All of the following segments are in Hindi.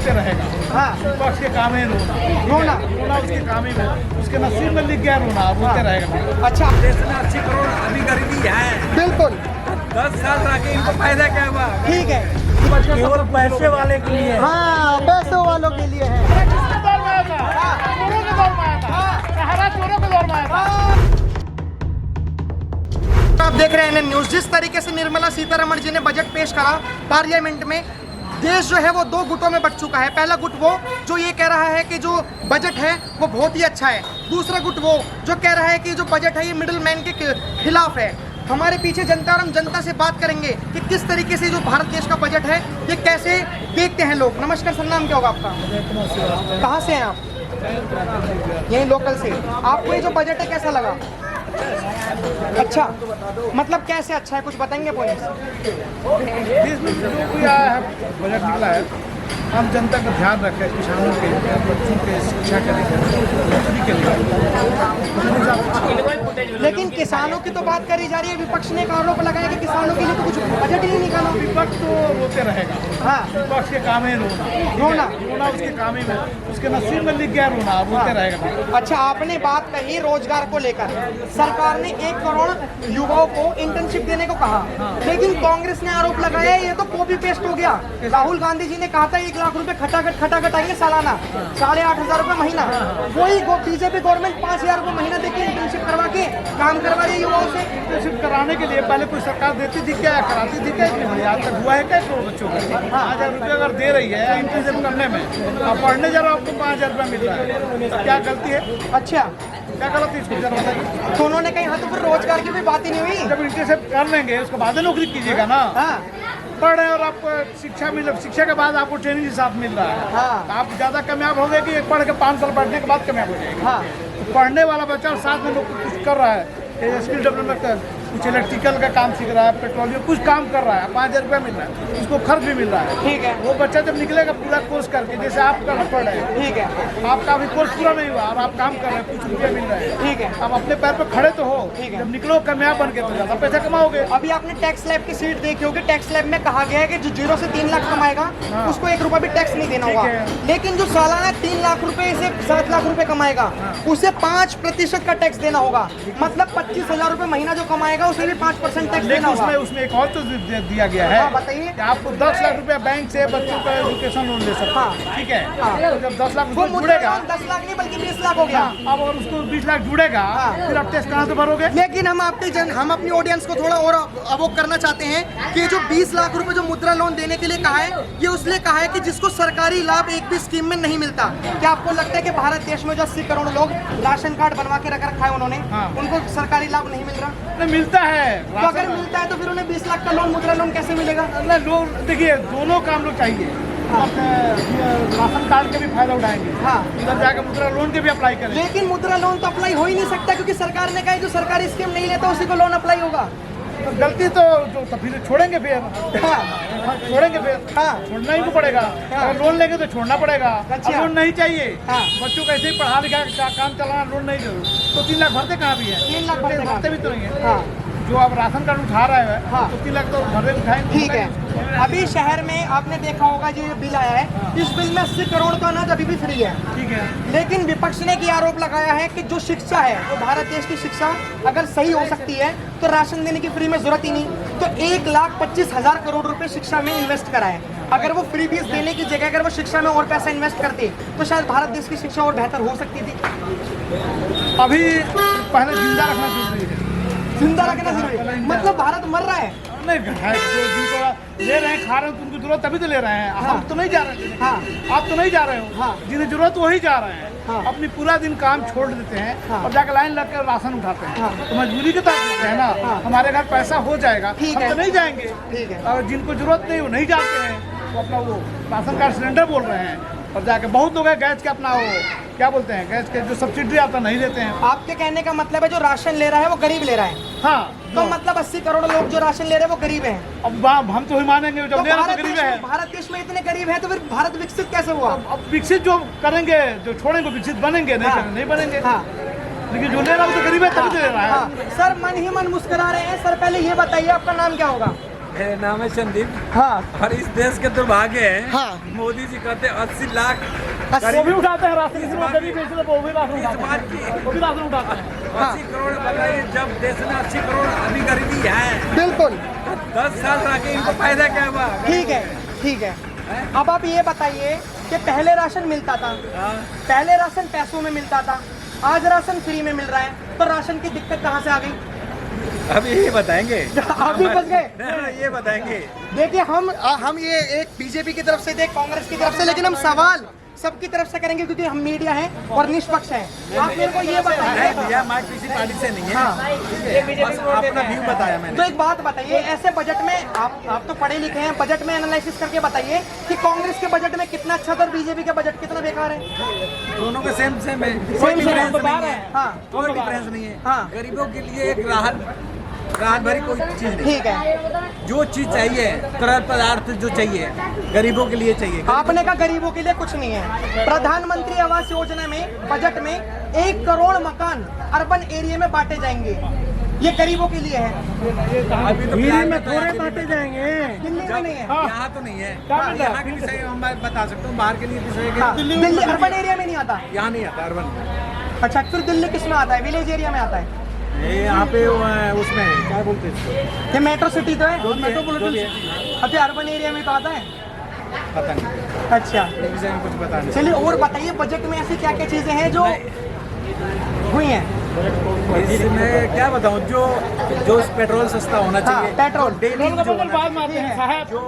होते रहेगा। हाँ, विपक्ष के काम है रोना उसके काम ही में, उसके नसीब में लिख गया रोना, अब होते रहेगा। अच्छा, देश में 80 करोड़ अभी गरीबी है। बिल्कुल 10 साल रह के इनको फायदा क्या हुआ? ठीक है। केवल पैसे वाले के लिए। हाँ, पैसों वालों के लिए है। आप देख रहे हैं न्यूज़। जिस तरीके से निर्मला सीतारमण जी ने बजट पेश करा पार्लियामेंट में, देश जो है वो दो गुटों में बंट चुका है। पहला गुट वो जो ये कह रहा है कि जो बजट है वो बहुत ही अच्छा है, दूसरा गुट वो जो कह रहा है कि जो बजट है ये मिडिल मैन के खिलाफ है। हमारे पीछे जनता और हम जनता से बात करेंगे कि किस तरीके से जो भारत देश का बजट है ये कैसे देखते हैं लोग। नमस्कार सर, नाम क्या होगा आपका? कहाँ से हैं आप? यहीं लोकल से। आपको ये जो बजट है कैसा लगा? अच्छा, मतलब कैसे अच्छा है, कुछ बताएंगे पॉइंट्स? देश में जो भी आया है बजट निकला है, हम जनता का ध्यान रखें, किसानों के लिए, बच्चों के शिक्षा के लिए, नौकरी के लिए। लेकिन किसानों की तो बात करी जा रही है, विपक्ष ने एक आरोप लगाया कि किसानों के लिए तो कुछ बजट ही नहीं निकाला। विपक्ष तो रोते रहेगा। हाँ, विपक्ष के काम है रोना उसके काम ही में, उसके नसीब में लिख गया रोना, अब होते रहेगा। अच्छा, आपने बात कही रोजगार को लेकर, सरकार ने 1 करोड़ युवाओं को इंटर्नशिप देने को कहा, लेकिन कांग्रेस ने आरोप लगाया ये तो कॉपी पेस्ट हो गया। राहुल गांधी जी ने कहा था 1 लाख रुपए खटाखट आएंगे सालाना, 8,500 रुपए महीना। वही बीजेपी गवर्नमेंट 5,000 रुपए महीना देके इंटर्नशिप करवा के काम करवा रही है युवाओं से। इंटर्नशिप कराने के लिए पहले कोई सरकार देती थी क्या, कराती थी क्या? आज तक हुआ है क्या करोड़ बच्चों को? 5,000 रुपये अगर दे रही है इंटर्नशिप करने में, अब पढ़ने जा रहा आपको 5,000 रुपये मिल रहा है, तो क्या गलती है? अच्छा, क्या गलती इसको जरा बताइए। तो उन्होंने कही हाँ, तो फिर रोजगार की भी बात ही नहीं हुई। जब इंटर्नशिप कर लेंगे उसके बाद नौकरी कीजिएगा ना। हाँ, पढ़ रहे हैं और आपको शिक्षा के बाद आपको ट्रेनिंग के साथ मिल रहा है। हाँ, आप ज़्यादा कामयाब हो गए कि पढ़ के 5 साल पढ़ने के बाद कामयाब हो जाएगा। हाँ, तो पढ़ने वाला बच्चा और साथ में लोग कुछ कर रहा है, स्किल डेवलपमेंट कर, कुछ इलेक्ट्रिकल का काम सीख रहा है, पेट्रोलियम कुछ काम कर रहा है, 5,000 रुपये मिल रहा है, उसको खर्च भी मिल रहा है। ठीक है, वो बच्चा जब निकलेगा पूरा कोर्स करके, जैसे आप कर पढ़ रहे हैं, ठीक है, आपका अभी कोर्स पूरा नहीं हुआ और आप काम कर रहे हैं, कुछ रुपये मिल रहे हैं, ठीक है, आप अपने पैर पर खड़े तो हो। ठीक है। जब निकलो कामयाब बन के तो ज़्यादा पैसा कमाओगे। अभी आपने टैक्स स्लैब की सीट देखी होगी। टैक्स स्लैब में कहा गया है कि जो 0 से 3 लाख कमाएगा उसको 1 रुपया भी टैक्स नहीं देना होगा, लेकिन जो सालाना 3 लाख रुपए से 7 लाख रुपए कमाएगा उसे 5% का टैक्स देना होगा। मतलब 25,000 रुपए महीना जो कमाएगा उसे भी 5% टैक्स देना होगा। उसमें एक और तो दिया गया है। हाँ, बताइए। कि आपको 10 लाख रुपया बैंक से बच्चों का एजुकेशन लोन ले सकते हैं। हाँ, ठीक है। हाँ। तो जब 10 लाख वो उसको मुद्रा जुड़ेगा, लोन 10 लाख नहीं बल्कि 20 लाख हो गया। अब और उसको 20 लाख जुड़ेगा, फिर आप टैक्स कहाँ से भरोगे? लेकिन हम अपनी ऑडियंस को थोड़ा और अवगत करना चाहते हैं कि जो 20 लाख रुपए जो मुद्रा लोन देने के लिए कहा है, ये उसने कहा है कि जिसको सरकारी लाभ एक भी स्कीम में नहीं मिलता। क्या आपको लगता है कि भारत देश में जो 80 करोड़ लोग राशन कार्ड बनवा के रखा है उन्होंने, उनको सरकारी लाभ नहीं मिल रहा? नहीं मिलता है। तो अगर मिलता है तो फिर उन्हें 20 लाख का लोन मुद्रा लोन कैसे मिलेगा? नहीं, लोग देखिए दोनों काम लोग चाहिए। अपने राशन कार्ड के भी फायदा उठाएंगे, हाँ, उधर जाकर मुद्रा लोन के भी अप्लाई करेंगे। लेकिन मुद्रा लोन तो अप्लाई हो ही नहीं सकता क्योंकि सरकार ने कहा है जो सरकारी स्कीम नहीं लेता उसी को लोन अप्लाई होगा। तो गलती तो जो फिर छोड़ेंगे, फिर छोड़ेंगे, फिर छोड़ना ही को पड़ेगा। अगर लोन लेंगे तो छोड़ना पड़ेगा। अच्छा। लोन नहीं चाहिए, हाँ। बच्चों को ऐसे ही पढ़ा लिखा काम चलाना, लोन नहीं जरूर तो 3 लाख भरते कहाँ भी है? 3 लाख भरते भी तो नहीं है। हाँ, जो आप राशन कार्ड उठा रहे हैं, हाँ। तो 3 लाख तो भरे उठाएंगे। ठीक है। अभी शहर में आपने देखा होगा जो ये बिल आया है, इस बिल में 80 करोड़ का अनाज अभी भी फ्री है। ठीक है। लेकिन विपक्ष ने ये आरोप लगाया है कि जो शिक्षा है, जो भारत देश की शिक्षा अगर सही हो सकती है तो राशन देने की फ्री में जरूरत ही नहीं। तो 1,25,000 करोड़ रुपए शिक्षा में इन्वेस्ट करा है। अगर वो फ्री फीस देने की जगह अगर वो शिक्षा में और पैसा इन्वेस्ट करते तो शायद भारत देश की शिक्षा और बेहतर हो सकती थी। अभी पहले जिंदा रखना जरूरी है। जिंदा रखना जरूरी है, मतलब भारत मर रहा है। नहीं है, जो जिनको ले रहे हैं, खा रहे हैं, उनको जरूरत तभी तो ले रहे हैं। हम तो नहीं जा रहे हैं। हाँ, आप तो नहीं जा रहे हो। हाँ। जिन्हें जरूरत वही जा रहे हैं। हाँ। अपनी पूरा दिन काम छोड़ देते हैं और जाकर लाइन लग कर राशन उठाते हैं। हाँ। तो मजबूरी के तहत देते हैं ना। हमारे घर पैसा हो जाएगा, ठीक हम है। तो नहीं जाएंगे। ठीक है। और जिनको जरूरत नहीं वो नहीं जाते हैं, तो अपना वो राशन कार्ड सिलेंडर बोल रहे हैं और जाके बहुत लोग हैं गैस के अपना वो क्या बोलते हैं, गैस के जो सब्सिडी आता नहीं देते हैं। आपके कहने का मतलब है जो राशन ले रहा है वो गरीब ले रहा है। हाँ, तो मतलब 80 करोड़ लोग जो राशन ले रहे हैं वो गरीब हैं। अब हम तो ही मानेंगे जब ले रहे हैं तो गरीब है। भारत देश में इतने गरीब हैं तो फिर भारत विकसित कैसे हुआ? अब विकसित जो करेंगे, जो छोड़ेंगे विकसित बनेंगे, नहीं करेंगे नहीं बनेंगे। हाँ, लेकिन जो ले रहा है वो तो गरीब है तभी तो ले रहा है। हाँ, सर मन ही मन मुस्कुरा रहे हैं। सर पहले ये बताइए आपका नाम क्या होगा? मेरा नाम है संदीप हाँ और इस देश के दुर्भाग्य है। हाँ। मोदी जी कहते 80 लाख वो भी उठाते हैं राशन, वो गरीब बेचते हैं, वो भी राशन इस उठाते बात हैं, की वो भी राशन उठाते हैं। 80 करोड़ बताइए, जब देश में 80 करोड़ अभी गरीबी है, बिल्कुल 10 साल रह के इनको फायदा क्या हुआ? ठीक है ठीक है। अब आप ये बताइए कि पहले राशन मिलता था, पहले राशन पैसों में मिलता था, आज राशन फ्री में मिल रहा है, तो राशन की दिक्कत कहाँ से आ गई? अब यही बताएंगे। आप भी फंस गए। ये बताएंगे। देखिए हम ये एक बीजेपी की तरफ से थे, कांग्रेस की तरफ से, लेकिन हम सवाल सबकी तरफ से करेंगे क्योंकि हम मीडिया हैं और निष्पक्ष हैं। आप मेरे को ये बताइए। भैया मैं किसी पार्टी से नहीं है। हाँ। बस अपना व्यू बताया मैंने। तो एक बात बताइए, ऐसे बजट में आप तो पढ़े लिखे हैं, बजट में एनालिसिस करके बताइए कि कांग्रेस के बजट में कितना अच्छा था और बीजेपी का बजट कितना बेकार है। दोनों का सेम सेम है, Same कोई है, डिफरेंस बता नहीं रहे है। हैं। हाँ। कोई डिफरेंस नहीं है। हाँ। गरीबों के लिए एक राहत भरी कोई चीज नहीं। ठीक है, जो चीज चाहिए, तरल पदार्थ जो चाहिए गरीबों के लिए चाहिए। आपने कहा गरीबों के लिए कुछ नहीं है। प्रधानमंत्री आवास योजना में बजट में 1 करोड़ मकान अर्बन एरिया में बांटे जाएंगे, ये गरीबों के लिए है। अभी तो दिल्ली में थोड़े बांटे जाएंगे, दिल्ली में नहीं है। यहाँ तो नहीं है। यहाँ के विषय हम बता सकता हूँ, बाहर के लिए विषय हाँ, दिल्ली अर्बन एरिया में नहीं आता। यहाँ नहीं आता अर्बन। अच्छा, फिर दिल्ली किस में आता है? विलेज एरिया में आता है। ये यहाँ पे उसमें क्या बोलते हैं, ये मेट्रो सिटी तो है, मेट्रोपॉलिटन सिटी। अच्छा अर्बन एरिया में तो आता है। पता नहीं, अच्छा इस विषय में कुछ पता नहीं। चलिए, और बताइए बजट में ऐसी क्या क्या चीजें हैं जो हुई हैं? इसमें क्या बताऊँ, जो पेट्रोल सस्ता होना चाहिए, पेट्रोल डेली जो बाद में आते हैं साहब, जो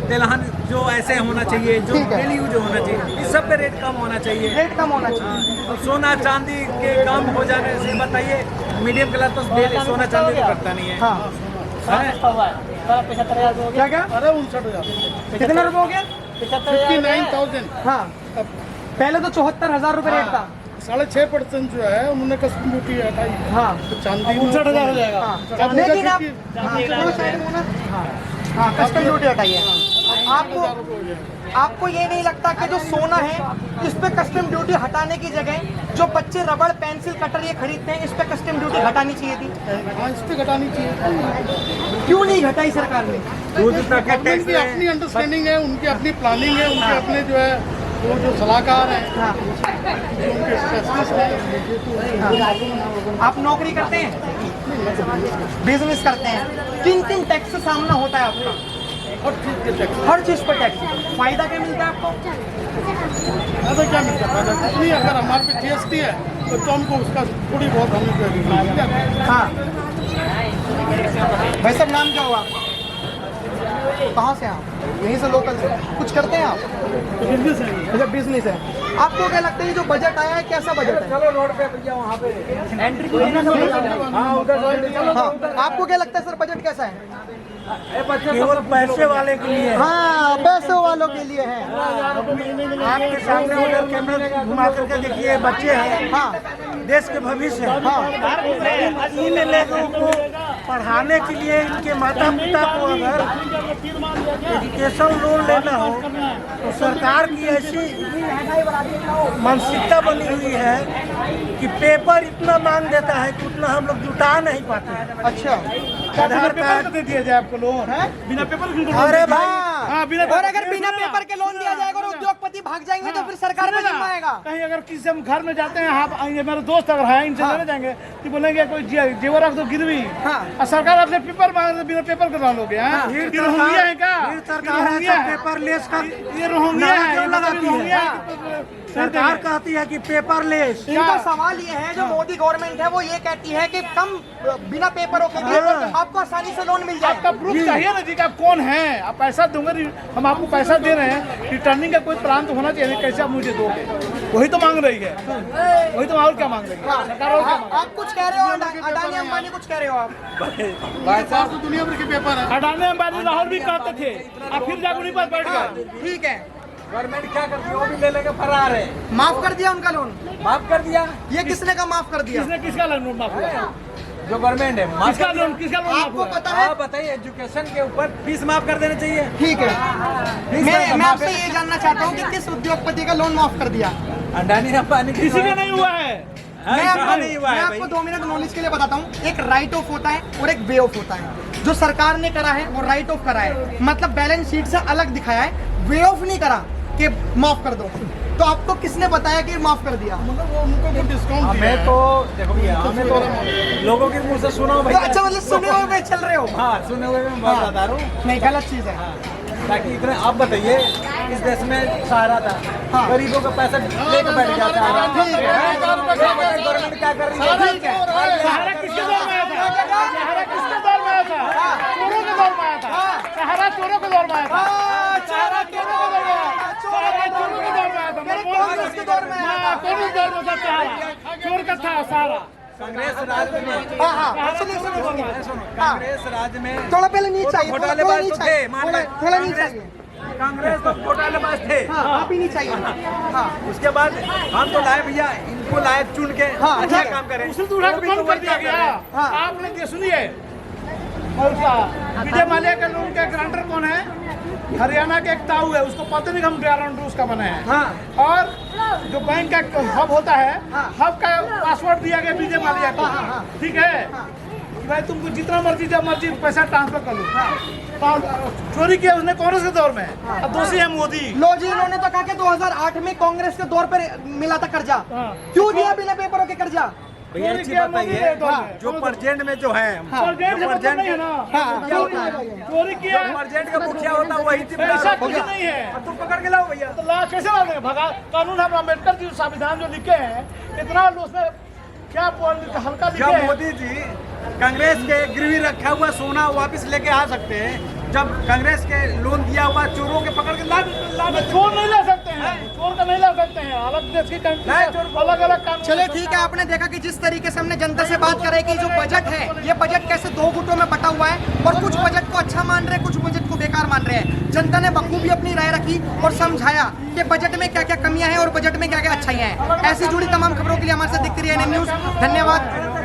तिलहन जो ऐसे होना चाहिए, जो ठीक है। डेली यूज होना चाहिए, इस सब पे रेट कम होना चाहिए। रेट कम होना चाहिए। और सोना चांदी के कम हो जाने से बताइए, मीडियम क्लास तो डेली सोना चांदी तो करता नहीं है। हाँ, है? क्या क्या? अरे 59,000, कितना रुपये हो गया? 59,000। हाँ, पहले तो 74,000 रुपये रेट था। 6.5% जो है उन्होंने कस्टम ड्यूटी हटाई, हाँ तो चांदी 59,000 हो जाएगा। हाँ, लेकिन आप हाँ कस्टम ड्यूटी हटाइए। आपको ये नहीं लगता कि जो सोना है इस पे कस्टम ड्यूटी हटाने की जगह जो बच्चे रबड़ पेंसिल कटर ये खरीदते हैं, इस पे कस्टम ड्यूटी हटानी चाहिए थी? हाँ, इस पे घटानी चाहिए। क्यों नहीं घटाई सरकार ने? गवर्नमेंट की अपनी अंडरस्टैंडिंग है, उनकी अपनी प्लानिंग है, उनके अपने जो है वो जो सलाहकार हैं, हाँ, जो उनके स्पेशलिस्ट हैं। हाँ। आप नौकरी करते हैं, बिजनेस करते हैं, किन किन टैक्स से सामना होता है आपका? हर चीज़ के टैक्स। हर चीज पर टैक्स। फायदा क्या मिलता है आपको? ज़्यादा क्या मिलता है? कुछ नहीं, अगर हमारे पे GST है तो हमको उसका थोड़ी बहुत हमें हाँ भाई साहब, नाम क्या हुआ? कहाँ से आप? यहीं से लोकल से? कुछ करते हैं आप? बिजनेस है। अच्छा, बिजनेस है। आपको क्या लगता है ये जो बजट आया है कैसा बजट है? चलो रोड पे भैया वहाँ पे एंट्री हाँ उधर। हाँ, आपको क्या लगता है सर बजट कैसा है? केवल पैसे वाले के लिए। हाँ, पैसों वालों के लिए है। आपके सामने उधर कैमरे घुमा करके देखिए, बच्चे हैं, हाँ देश के भविष्य है। हाँ इन लोगों को पढ़ाने के लिए इनके माता पिता को अगर एजुकेशन लोन लेना हो तो सरकार की ऐसी मानसिकता बनी हुई है कि पेपर इतना मांग देता है कि उतना हम लोग जुटा नहीं पाते हैं। अच्छा, आधार कार्ड दे दिया जाए आपको लोन है, बिना पेपर के लोन अरे दे दिया। भाई, हाँ, बिना और अगर बिना पेपर के लोन दिया जाएगा और उद्योगपति भाग जाएंगे तो फिर सरकार पे जिम्मा आएगा। कहीं अगर किसी हम घर में जाते हैं, आप आएंगे, मेरे दोस्त अगर है इनसे लेने जाएंगे तो बोलेंगे कोई जेवर रख दो गिरवी, हाँ। और सरकार आपने पेपर मांग रहे, बिना पेपर के लोगे हैं। ये रोहंगिया है क्या? पेपर लेस का ये रोहंगिया है, क्यों लगाती है? रोहंगिया है। सरकार कहती है कि पेपर लेस। इनका सवाल ये है, जो मोदी गवर्नमेंट है वो ये कहती है कि कम बिना पेपरों के लिए आपको आसानी से लोन मिल आपका जाए। प्रूफ चाहिए ना जी कि आप कौन हैं, आप पैसा दूंगे, हम आपको पैसा दे रहे हैं, रिटर्निंग का कोई प्लान तो होना चाहिए, कैसे आप मुझे दोगे? वही तो मांग रही है, वही तो और क्या मांग रही है सरकार? और क्या मांग आप कुछ कह रहे हो, अडानी अंबानी कुछ कह रहे हो आप? भाई साहब तो दुनिया भर के पेपर है। अडानी अंबानी लाहौर भी कहते थे, अब फिर जाकर उन्हीं पर बैठ गए। ठीक है, गवर्नमेंट क्या करती है, वो भी ले लेके फरार है। माफ कर दिया उनका लोन। माफ कर दिया। ये किसने का माफ कर दिया? किसने किसका लोन माफ हुआ? जो गवर्नमेंट है माफ किसका कर दिया। लोन, किसका लोन माफ आपको हुआ? पता है? आप बताइए, एजुकेशन के ऊपर फीस माफ कर देना चाहिए। ठीक है, मैं आपसे ये जानना चाहता हूँ कि किस उद्योगपति का लोन माफ कर दिया? अडानी अंबानी किसी का नहीं हुआ है, मैं कहाँ नहीं हुआ है आपको 2 मिनट नॉलेज के लिए बताता हूँ। एक राइट ऑफ होता है और एक वे ऑफ होता है। जो सरकार ने करा है वो राइट ऑफ करा है, मतलब बैलेंस शीट से अलग दिखाया है। वे ऑफ नहीं करा कि माफ कर दो। तो आपको किसने बताया कि माफ कर दिया? हमें तो देखो भैया, हमें तो लोगों के मुंह से सुना हो तो भैया। अच्छा, मतलब सुने हुए में चल रहे हो? हाँ, सुने हुए में बात बता रहा हूँ। नहीं, गलत चीज है। ताकि इतने आप बताइए, इस देश में सहारा था, हाँ। गरीबों का पैसा लेके बैठ गया सहारा। ठीक है। गवर्नमेंट क्या कर रही है? ठीक है। सहारा किसके दौर में आया था? सहारा किसके दौर में आया था? चोरों के दौर में आया था। सहारा चोरों के दौर में आया था। सहारा चोरों के दौर में आया था। सहारा चोरों के दौर में आया था। कांग्रेस के दौर में आया था। कौन उस दौर में था? सहारा चोर का था सहारा। कांग्रेस राज में, हाँ, सुनिए। कांग्रेस राज में थोड़ा पहले नहीं चाहिए, घोटालेबाज नहीं तो चाहिए, थे, मान लो। थोड़ा नहीं चाहिए। कांग्रेस तो घोटालेबाज थे। हाँ, आप ही नहीं चाहिए। हाँ, उसके बाद हम तो लाए भैया, इनको लाए चुन के हाँ, अच्छा ठीक है। काम करें। उसे तो उठा के बंद कर दिया गया। हाँ। आपने ये सुनिए, और विजय माल्या का लोन का ग्रांटर कौन है? हरियाणा के एक ताऊ है, उसको पता नहीं हम ग्रांटर उसका बना है। हाँ। और जो बैंक का हब होता है, हाँ। हब का पासवर्ड दिया गया विजय माल्या को। हाँ, हाँ। ठीक है कि भाई तुमको जितना मर्जी जब मर्जी पैसा ट्रांसफर कर लो। तो चोरी किया उसने कांग्रेस के दौर में। अब दोषी है मोदी। लो जी, इन्होंने तो कहा कि 2008 में कांग्रेस के दौर पर मिला था कर्जा। हाँ। क्यों दिया बिना पेपरों के कर्जा? भैया चोरी अच्छी किया बात मोदी है, के दौर में। जो प्रेजेंट में जो है, प्रेजेंट जो से मतलब नहीं है ना। हाँ, क्या होता है? चोरी किया, प्रेजेंट का मुखिया होता है वही ऐसा कुछ नहीं है। अब तुम पकड़ के लाओ भैया। तो ला कैसे ला देंगे? भगा कानून हम अम्बेडकर जी संविधान जो लिखे हैं, इतना उसमें क्या हल्का लिखे जब हैं। मोदी जी कांग्रेस के गिरवी रखा हुआ सोना वापस लेके आ सकते हैं, जब कांग्रेस के लोन दिया हुआ चोरों के पकड़ के ला चोर नहीं ला सकते हैं, चोर का नहीं ला सकते हैं। अलग देश की कंट्री अलग अलग कानून। चलिए ठीक है, आपने देखा कि जिस तरीके से हमने जनता से बात करें कि जो बजट है, ये बजट कैसे 2 गुटों में बटा हुआ है और कुछ बजट को अच्छा मान रहे हैं, कुछ बजट को बेकार मान रहे हैं। जनता ने बखूबी अपनी राय रखी और समझाया कि बजट में क्या क्या कमियां हैं और बजट में क्या क्या अच्छाइयां हैं। ऐसी जुड़ी तमाम खबरों के लिए हमारे साथ दिखती रही NN न्यूज़। धन्यवाद।